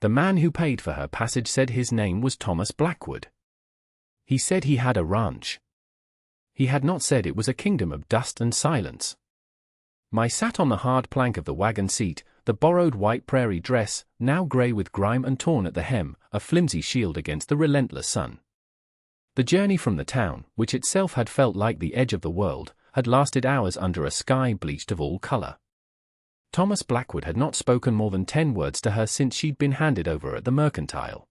The man who paid for her passage said his name was Thomas Blackwood. He said he had a ranch. He had not said it was a kingdom of dust and silence. Mai sat on the hard plank of the wagon seat, the borrowed white prairie dress, now grey with grime and torn at the hem, a flimsy shield against the relentless sun. The journey from the town, which itself had felt like the edge of the world, had lasted hours under a sky bleached of all colour. Thomas Blackwood had not spoken more than 10 words to her since she'd been handed over at the mercantile.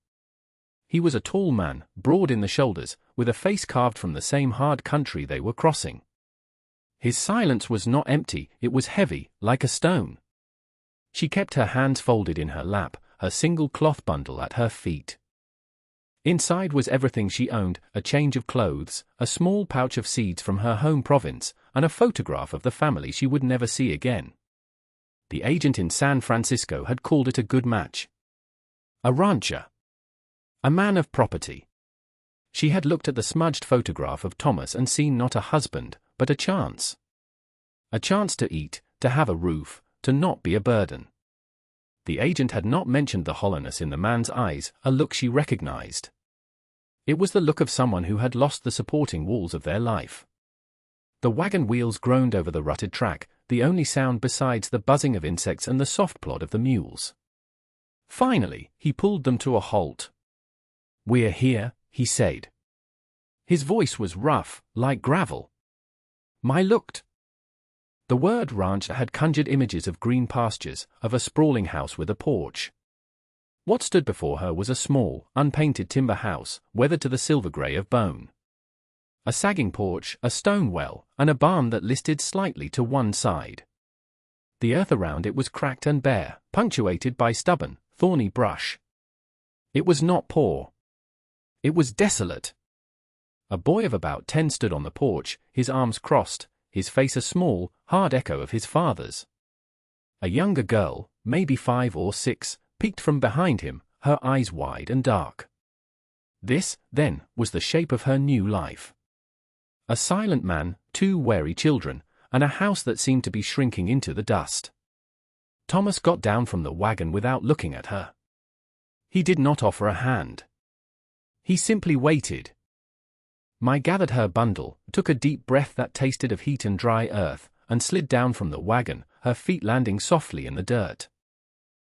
He was a tall man, broad in the shoulders, with a face carved from the same hard country they were crossing. His silence was not empty, it was heavy, like a stone. She kept her hands folded in her lap, her single cloth bundle at her feet. Inside was everything she owned, a change of clothes, a small pouch of seeds from her home province, and a photograph of the family she would never see again. The agent in San Francisco had called it a good match. A rancher. A man of property. She had looked at the smudged photograph of Thomas and seen not a husband, but a chance. A chance to eat, to have a roof, to not be a burden. The agent had not mentioned the hollowness in the man's eyes, a look she recognized. It was the look of someone who had lost the supporting walls of their life. The wagon wheels groaned over the rutted track, the only sound besides the buzzing of insects and the soft plod of the mules. Finally, he pulled them to a halt. "We're here," he said. His voice was rough, like gravel. Mai looked. The word ranch had conjured images of green pastures, of a sprawling house with a porch. What stood before her was a small, unpainted timber house, weathered to the silver grey of bone. A sagging porch, a stone well, and a barn that listed slightly to one side. The earth around it was cracked and bare, punctuated by stubborn, thorny brush. It was not poor. It was desolate. A boy of about 10 stood on the porch, his arms crossed, his face a small, hard echo of his father's. A younger girl, maybe 5 or 6, peeked from behind him, her eyes wide and dark. This, then, was the shape of her new life. A silent man, 2 wary children, and a house that seemed to be shrinking into the dust. Thomas got down from the wagon without looking at her. He did not offer a hand. He simply waited. Mai gathered her bundle, took a deep breath that tasted of heat and dry earth, and slid down from the wagon, her feet landing softly in the dirt.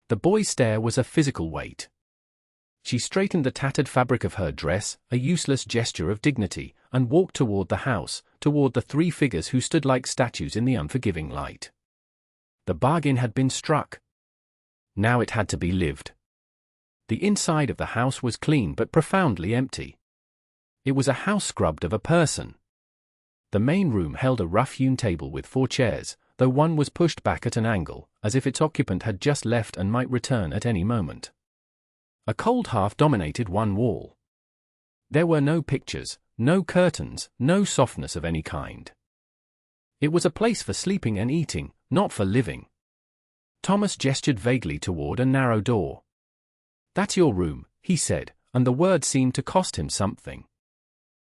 The boy's stare was a physical weight. She straightened the tattered fabric of her dress, a useless gesture of dignity, and walked toward the house, toward the 3 figures who stood like statues in the unforgiving light. The bargain had been struck. Now it had to be lived. The inside of the house was clean but profoundly empty. It was a house scrubbed of a person. The main room held a rough-hewn table with 4 chairs, though one was pushed back at an angle, as if its occupant had just left and might return at any moment. A cold hearth dominated one wall. There were no pictures, no curtains, no softness of any kind. It was a place for sleeping and eating, not for living. Thomas gestured vaguely toward a narrow door. "That's your room," he said, and the word seemed to cost him something.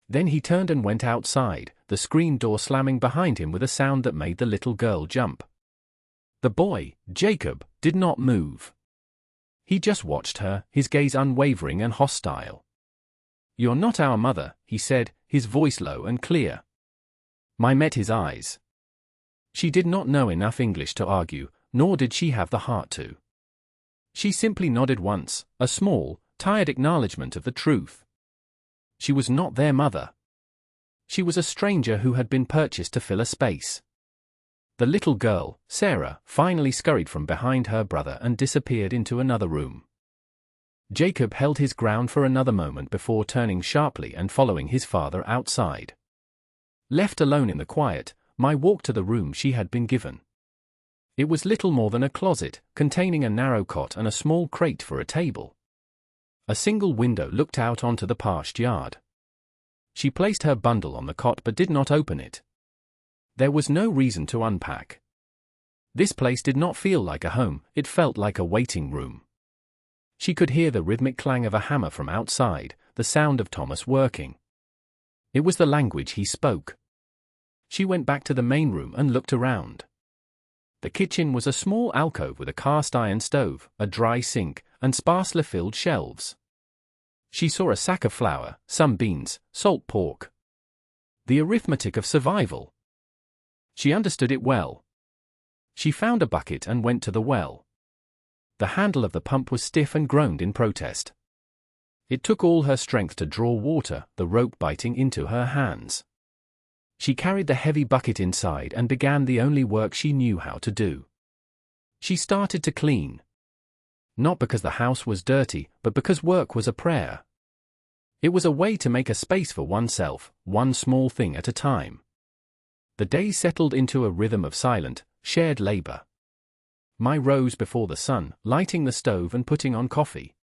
Then he turned and went outside, the screen door slamming behind him with a sound that made the little girl jump. The boy, Jacob, did not move. He just watched her, his gaze unwavering and hostile. "You're not our mother," he said, his voice low and clear. Mai met his eyes. She did not know enough English to argue, nor did she have the heart to. She simply nodded once, a small, tired acknowledgement of the truth. She was not their mother. She was a stranger who had been purchased to fill a space. The little girl, Sarah, finally scurried from behind her brother and disappeared into another room. Jacob held his ground for another moment before turning sharply and following his father outside. Left alone in the quiet, Mai walked to the room she had been given. It was little more than a closet, containing a narrow cot and a small crate for a table. A single window looked out onto the parched yard. She placed her bundle on the cot but did not open it. There was no reason to unpack. This place did not feel like a home, it felt like a waiting room. She could hear the rhythmic clang of a hammer from outside, the sound of Thomas working. It was the language he spoke. She went back to the main room and looked around. The kitchen was a small alcove with a cast-iron stove, a dry sink, and sparsely filled shelves. She saw a sack of flour, some beans, salt pork. The arithmetic of survival. She understood it well. She found a bucket and went to the well. The handle of the pump was stiff and groaned in protest. It took all her strength to draw water, the rope biting into her hands. She carried the heavy bucket inside and began the only work she knew how to do. She started to clean. Not because the house was dirty, but because work was a prayer. It was a way to make a space for oneself, one small thing at a time. The day settled into a rhythm of silent, shared labor. Mai rose before the sun, lighting the stove and putting on coffee.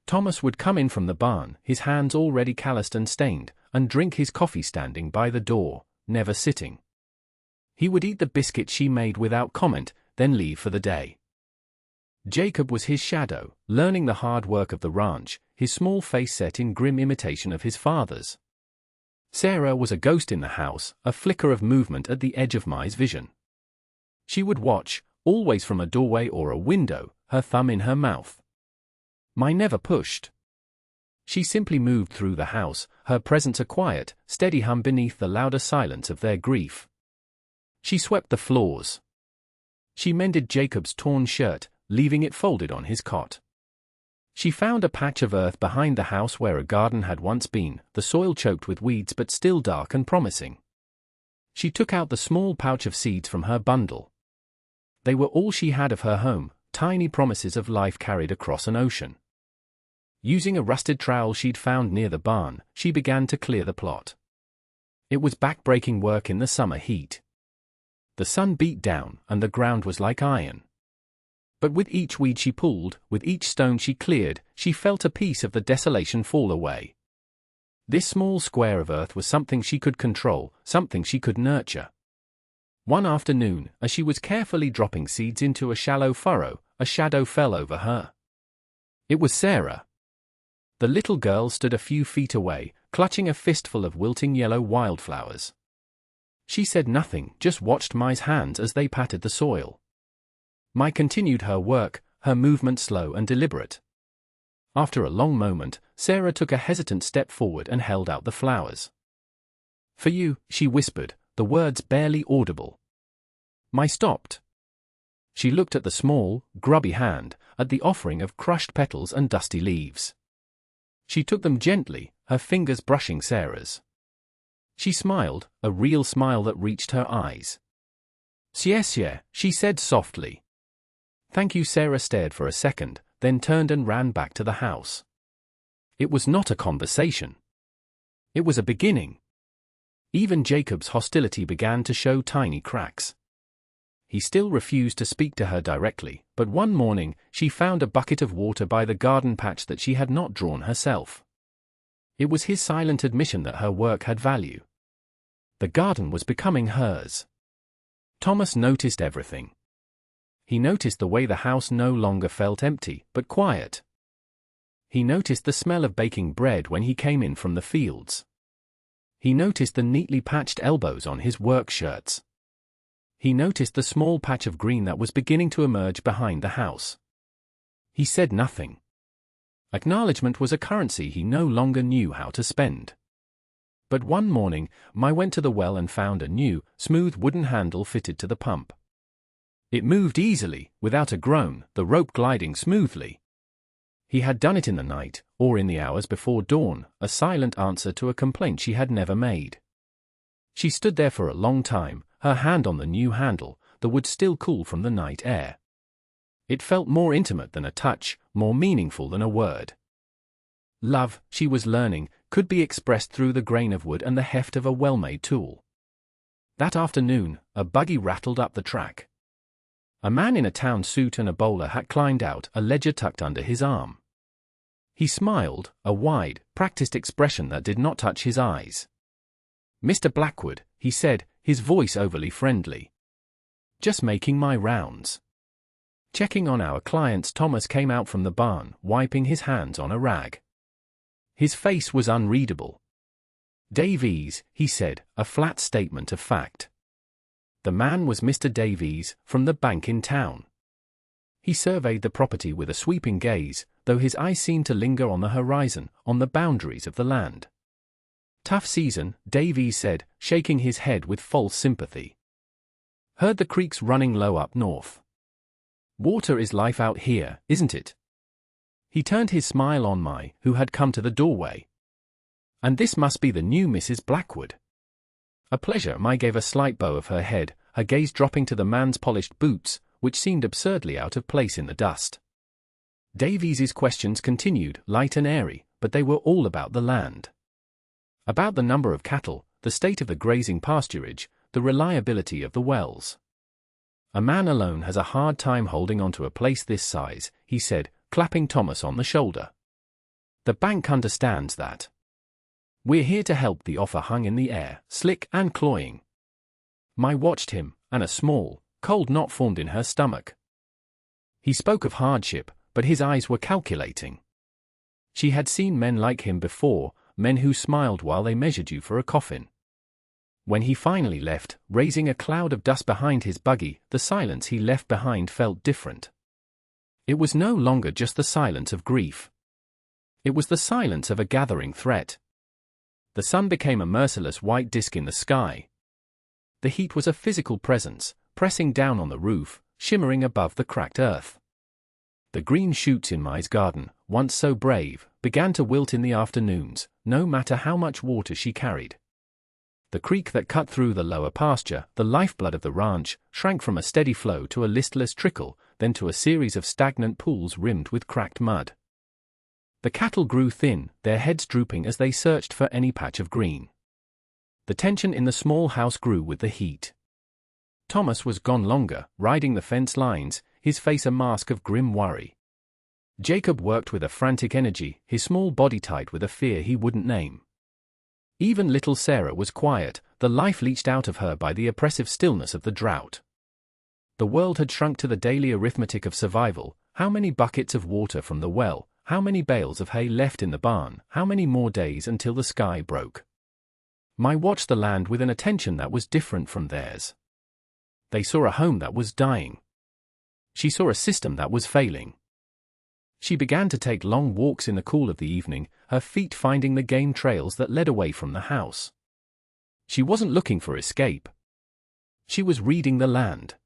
Thomas would come in from the barn, his hands already calloused and stained, and drink his coffee standing by the door, never sitting. He would eat the biscuit she made without comment, then leave for the day. Jacob was his shadow, learning the hard work of the ranch, his small face set in grim imitation of his father's. Sarah was a ghost in the house, a flicker of movement at the edge of Mai's vision. She would watch, always from a doorway or a window, her thumb in her mouth. Mai never pushed. She simply moved through the house, her presence a quiet, steady hum beneath the louder silence of their grief. She swept the floors. She mended Jacob's torn shirt, leaving it folded on his cot. She found a patch of earth behind the house where a garden had once been, the soil choked with weeds but still dark and promising. She took out the small pouch of seeds from her bundle. They were all she had of her home, tiny promises of life carried across an ocean. Using a rusted trowel she'd found near the barn, she began to clear the plot. It was back-breaking work in the summer heat. The sun beat down, and the ground was like iron. But with each weed she pulled, with each stone she cleared, she felt a piece of the desolation fall away. This small square of earth was something she could control, something she could nurture. One afternoon, as she was carefully dropping seeds into a shallow furrow, a shadow fell over her. It was Sarah. The little girl stood a few feet away, clutching a fistful of wilting yellow wildflowers. She said nothing, just watched Mai's hands as they patted the soil. Mai continued her work, her movement slow and deliberate. After a long moment, Sarah took a hesitant step forward and held out the flowers. "For you," she whispered, the words barely audible. Mai stopped. She looked at the small, grubby hand, at the offering of crushed petals and dusty leaves. She took them gently, her fingers brushing Sarah's. She smiled, a real smile that reached her eyes. "Siesye," she said softly. "Thank you." Sarah stared for a second, then turned and ran back to the house. It was not a conversation. It was a beginning. Even Jacob's hostility began to show tiny cracks. He still refused to speak to her directly, but one morning, she found a bucket of water by the garden patch that she had not drawn herself. It was his silent admission that her work had value. The garden was becoming hers. Thomas noticed everything. He noticed the way the house no longer felt empty, but quiet. He noticed the smell of baking bread when he came in from the fields. He noticed the neatly patched elbows on his work shirts. He noticed the small patch of green that was beginning to emerge behind the house. He said nothing. Acknowledgement was a currency he no longer knew how to spend. But one morning, Mai went to the well and found a new, smooth wooden handle fitted to the pump. It moved easily, without a groan, the rope gliding smoothly. He had done it in the night, or in the hours before dawn, a silent answer to a complaint she had never made. She stood there for a long time, her hand on the new handle, the wood still cool from the night air. It felt more intimate than a touch, more meaningful than a word. Love, she was learning, could be expressed through the grain of wood and the heft of a well-made tool. That afternoon, a buggy rattled up the track. A man in a town suit and a bowler hat climbed out, a ledger tucked under his arm. He smiled, a wide, practiced expression that did not touch his eyes. "Mr. Blackwood," he said, his voice overly friendly. "Just making my rounds. Checking on our clients." Thomas came out from the barn, wiping his hands on a rag. His face was unreadable. "Davies," he said, a flat statement of fact. The man was Mr. Davies, from the bank in town. He surveyed the property with a sweeping gaze, though his eyes seemed to linger on the horizon, on the boundaries of the land. "Tough season," Davies said, shaking his head with false sympathy. "Heard the creeks running low up north. Water is life out here, isn't it?" He turned his smile on Mai, who had come to the doorway. "And this must be the new Mrs. Blackwood." "A pleasure." Mai gave a slight bow of her head, her gaze dropping to the man's polished boots, which seemed absurdly out of place in the dust. Davies's questions continued, light and airy, but they were all about the land. About the number of cattle, the state of the grazing pasturage, the reliability of the wells. "A man alone has a hard time holding on to a place this size," he said, clapping Thomas on the shoulder. "The bank understands that. We're here to help." The offer hung in the air, slick and cloying. Mai watched him, and a small, cold knot formed in her stomach. He spoke of hardship, but his eyes were calculating. She had seen men like him before, men who smiled while they measured you for a coffin. When he finally left, raising a cloud of dust behind his buggy, the silence he left behind felt different. It was no longer just the silence of grief. It was the silence of a gathering threat. The sun became a merciless white disk in the sky. The heat was a physical presence, pressing down on the roof, shimmering above the cracked earth. The green shoots in Mai's garden, once so brave, began to wilt in the afternoons, no matter how much water she carried. The creek that cut through the lower pasture, the lifeblood of the ranch, shrank from a steady flow to a listless trickle, then to a series of stagnant pools rimmed with cracked mud. The cattle grew thin, their heads drooping as they searched for any patch of green. The tension in the small house grew with the heat. Thomas was gone longer, riding the fence lines, his face a mask of grim worry. Jacob worked with a frantic energy, his small body tight with a fear he wouldn't name. Even little Sarah was quiet, the life leached out of her by the oppressive stillness of the drought. The world had shrunk to the daily arithmetic of survival: how many buckets of water from the well, how many bales of hay left in the barn, how many more days until the sky broke. Mai watched the land with an attention that was different from theirs. They saw a home that was dying. She saw a system that was failing. She began to take long walks in the cool of the evening, her feet finding the game trails that led away from the house. She wasn't looking for escape. She was reading the land.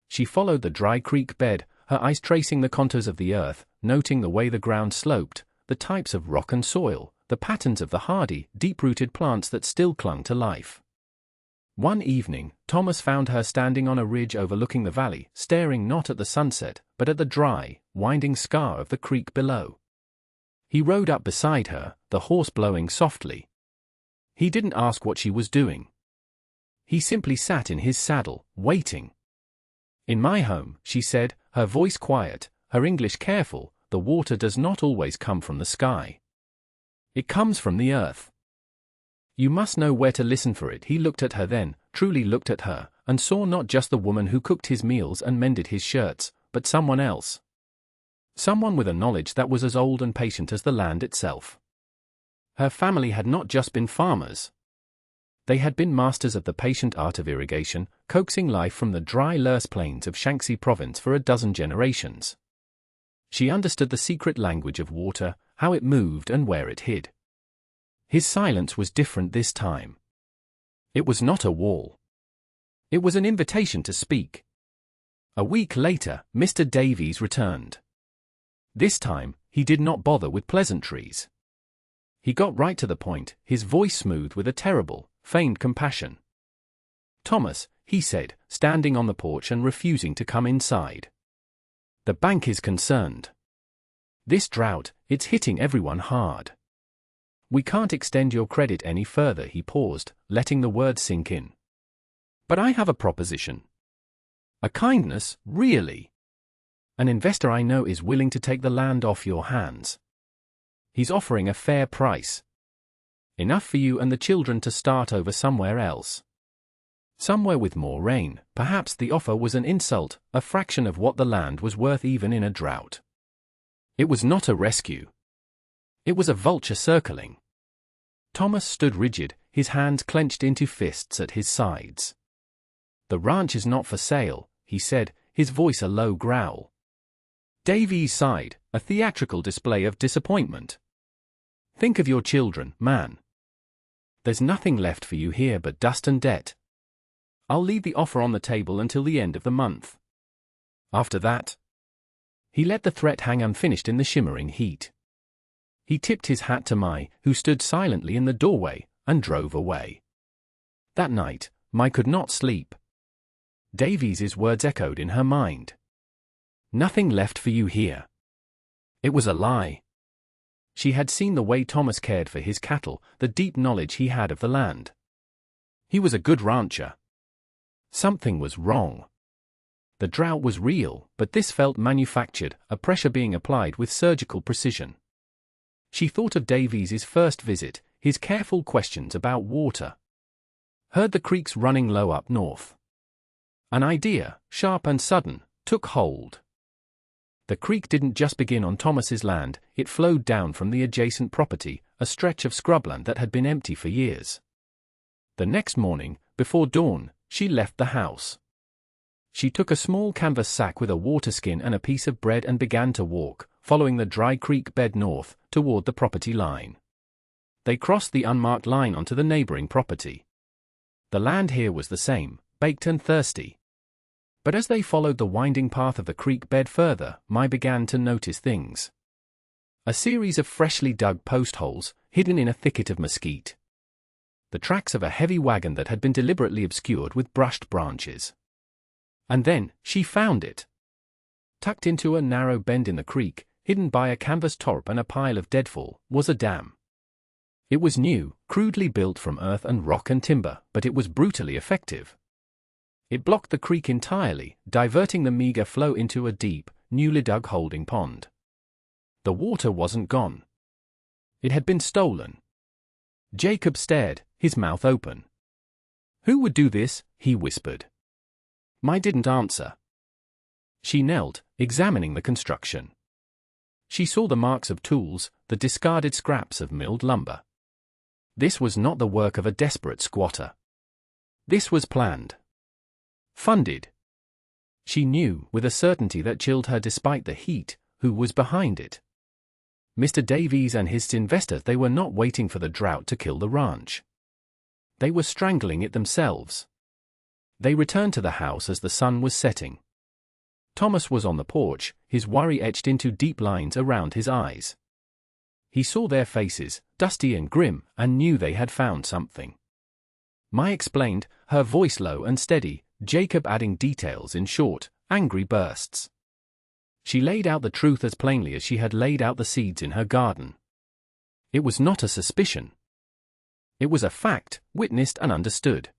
She followed the dry creek bed, her eyes tracing the contours of the earth, noting the way the ground sloped, the types of rock and soil, the patterns of the hardy, deep-rooted plants that still clung to life. One evening, Thomas found her standing on a ridge overlooking the valley, staring not at the sunset, but at the dry, winding scar of the creek below. He rode up beside her, the horse blowing softly. He didn't ask what she was doing. He simply sat in his saddle, waiting. "In my home," she said, her voice quiet, her English careful, "the water does not always come from the sky. It comes from the earth. You must know where to listen for it." He looked at her then, truly looked at her, and saw not just the woman who cooked his meals and mended his shirts, but someone else. Someone with a knowledge that was as old and patient as the land itself. Her family had not just been farmers. They had been masters of the patient art of irrigation, coaxing life from the dry Lurs plains of Shanxi province for a dozen generations. She understood the secret language of water, how it moved and where it hid. His silence was different this time. It was not a wall. It was an invitation to speak. A week later, Mr. Davies returned. This time, he did not bother with pleasantries. He got right to the point, his voice smooth with a terrible, feigned compassion. "Thomas," he said, standing on the porch and refusing to come inside. "The bank is concerned. This drought, it's hitting everyone hard. We can't extend your credit any further." He paused, letting the words sink in. "But I have a proposition. A kindness, really. An investor I know is willing to take the land off your hands. He's offering a fair price. Enough for you and the children to start over somewhere else. Somewhere with more rain." Perhaps the offer was an insult, a fraction of what the land was worth even in a drought. It was not a rescue. It was a vulture circling. Thomas stood rigid, his hands clenched into fists at his sides. "The ranch is not for sale," he said, his voice a low growl. Davies sighed, a theatrical display of disappointment. Think of your children, man. There's nothing left for you here but dust and debt. I'll leave the offer on the table until the end of the month. After that, he let the threat hang unfinished in the shimmering heat. He tipped his hat to Mai, who stood silently in the doorway, and drove away. That night, Mai could not sleep. Davies's words echoed in her mind. Nothing left for you here. It was a lie. She had seen the way Thomas cared for his cattle, the deep knowledge he had of the land. He was a good rancher. Something was wrong. The drought was real, but this felt manufactured, a pressure being applied with surgical precision. She thought of Davies's first visit, his careful questions about water. Heard the creeks running low up north. An idea, sharp and sudden, took hold. The creek didn't just begin on Thomas's land, it flowed down from the adjacent property, a stretch of scrubland that had been empty for years. The next morning, before dawn, she left the house. She took a small canvas sack with a water skin and a piece of bread and began to walk, following the dry creek bed north, toward the property line. They crossed the unmarked line onto the neighboring property. The land here was the same, baked and thirsty. But as they followed the winding path of the creek bed further, Mai began to notice things. A series of freshly dug post holes, hidden in a thicket of mesquite. The tracks of a heavy wagon that had been deliberately obscured with brushed branches. And then, she found it. Tucked into a narrow bend in the creek, hidden by a canvas torp and a pile of deadfall, was a dam. It was new, crudely built from earth and rock and timber, but it was brutally effective. It blocked the creek entirely, diverting the meager flow into a deep, newly dug holding pond. The water wasn't gone. It had been stolen. Jacob stared, his mouth open. Who would do this? He whispered. Mai didn't answer. She knelt, examining the construction. She saw the marks of tools, the discarded scraps of milled lumber. This was not the work of a desperate squatter. This was planned. Funded. She knew, with a certainty that chilled her despite the heat, who was behind it. Mr. Davies and his investors. They were not waiting for the drought to kill the ranch. They were strangling it themselves. They returned to the house as the sun was setting. Thomas was on the porch, his worry etched into deep lines around his eyes. He saw their faces, dusty and grim, and knew they had found something. Mai explained, her voice low and steady, Jacob adding details in short, angry bursts. She laid out the truth as plainly as she had laid out the seeds in her garden. It was not a suspicion. It was a fact, witnessed and understood.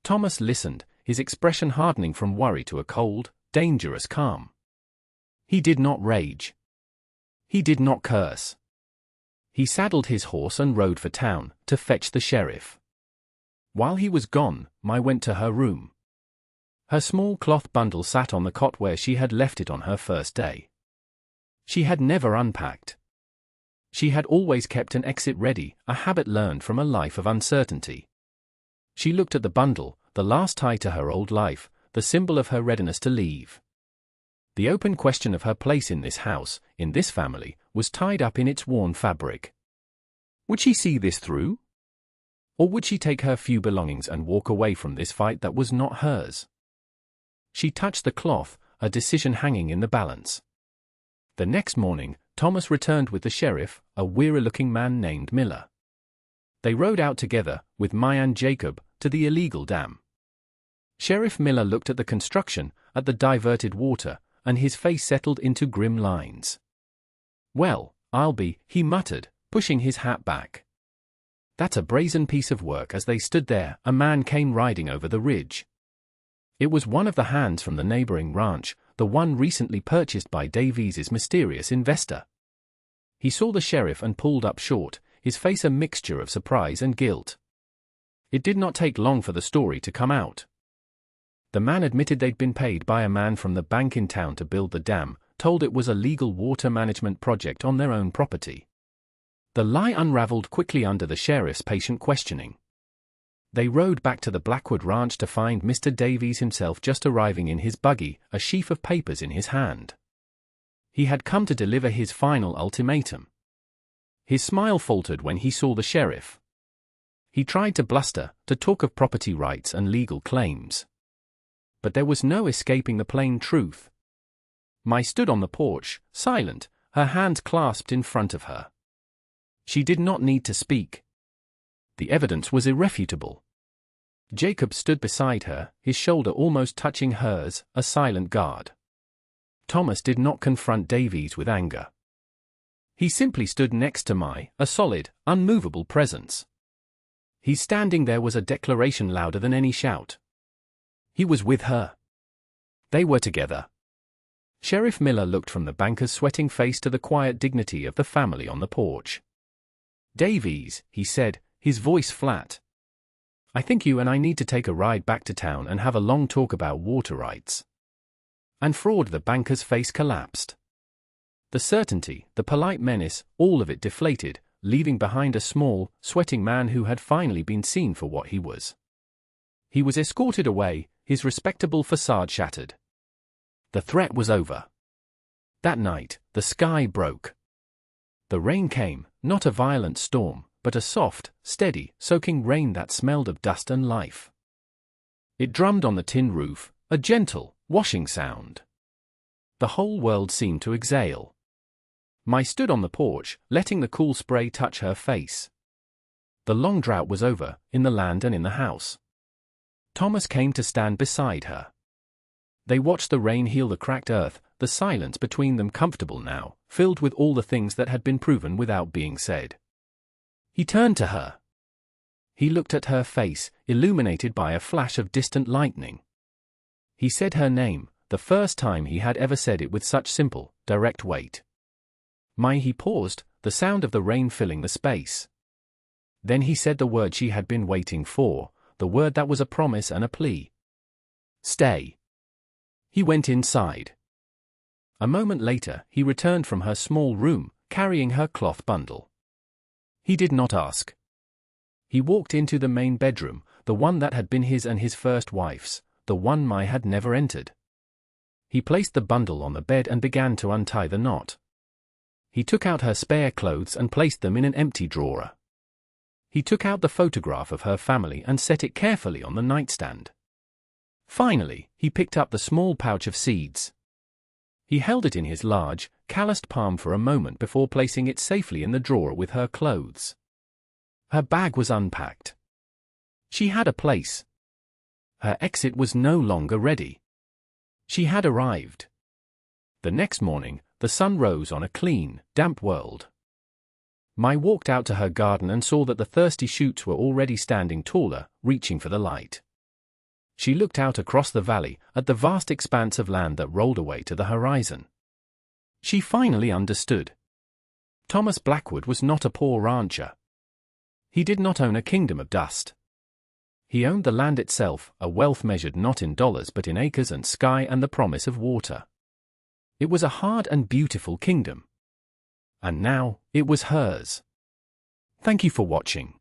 Thomas listened, his expression hardening from worry to a cold, dangerous calm. He did not rage. He did not curse. He saddled his horse and rode for town, to fetch the sheriff. While he was gone, Mai went to her room. Her small cloth bundle sat on the cot where she had left it on her first day. She had never unpacked. She had always kept an exit ready, a habit learned from a life of uncertainty. She looked at the bundle, the last tie to her old life, the symbol of her readiness to leave. The open question of her place in this house, in this family, was tied up in its worn fabric. Would she see this through? Or would she take her few belongings and walk away from this fight that was not hers? She touched the cloth, a decision hanging in the balance. The next morning, Thomas returned with the sheriff, a weary-looking man named Miller. They rode out together, with Mai and Jacob, to the illegal dam. Sheriff Miller looked at the construction, at the diverted water, and his face settled into grim lines. Well, I'll be, he muttered, pushing his hat back. That's a brazen piece of work. As they stood there, a man came riding over the ridge. It was one of the hands from the neighboring ranch, the one recently purchased by Davies's mysterious investor. He saw the sheriff and pulled up short, his face a mixture of surprise and guilt. It did not take long for the story to come out. The man admitted they'd been paid by a man from the bank in town to build the dam, told it was a legal water management project on their own property. The lie unraveled quickly under the sheriff's patient questioning. They rode back to the Blackwood Ranch to find Mr. Davies himself just arriving in his buggy, a sheaf of papers in his hand. He had come to deliver his final ultimatum. His smile faltered when he saw the sheriff. He tried to bluster, to talk of property rights and legal claims. But there was no escaping the plain truth. Mai stood on the porch, silent, her hands clasped in front of her. She did not need to speak. The evidence was irrefutable. Jacob stood beside her, his shoulder almost touching hers, a silent guard. Thomas did not confront Davies with anger. He simply stood next to Mai, a solid, unmovable presence. His standing there was a declaration louder than any shout. He was with her. They were together. Sheriff Miller looked from the banker's sweating face to the quiet dignity of the family on the porch. "Davies," he said, his voice flat. "I think you and I need to take a ride back to town and have a long talk about water rights." And fraud, the banker's face collapsed. The certainty, the polite menace, all of it deflated, leaving behind a small, sweating man who had finally been seen for what he was. He was escorted away, his respectable facade shattered. The threat was over. That night, the sky broke. The rain came, not a violent storm, but a soft, steady, soaking rain that smelled of dust and life. It drummed on the tin roof, a gentle, washing sound. The whole world seemed to exhale. Mai stood on the porch, letting the cool spray touch her face. The long drought was over, in the land and in the house. Thomas came to stand beside her. They watched the rain heal the cracked earth, the silence between them comfortable now, filled with all the things that had been proven without being said. He turned to her. He looked at her face, illuminated by a flash of distant lightning. He said her name, the first time he had ever said it with such simple, direct weight. Mai. He paused, the sound of the rain filling the space. Then he said the word she had been waiting for, the word that was a promise and a plea. "Stay." He went inside. A moment later, he returned from her small room, carrying her cloth bundle. He did not ask. He walked into the main bedroom, the one that had been his and his first wife's, the one Mai had never entered. He placed the bundle on the bed and began to untie the knot. He took out her spare clothes and placed them in an empty drawer. He took out the photograph of her family and set it carefully on the nightstand. Finally, he picked up the small pouch of seeds. He held it in his large, calloused palm for a moment before placing it safely in the drawer with her clothes. Her bag was unpacked. She had a place. Her exit was no longer ready. She had arrived. The next morning, the sun rose on a clean, damp world. Mai walked out to her garden and saw that the thirsty shoots were already standing taller, reaching for the light. She looked out across the valley, at the vast expanse of land that rolled away to the horizon. She finally understood. Thomas Blackwood was not a poor rancher. He did not own a kingdom of dust. He owned the land itself, a wealth measured not in dollars but in acres and sky and the promise of water. It was a hard and beautiful kingdom. And now, it was hers. Thank you for watching.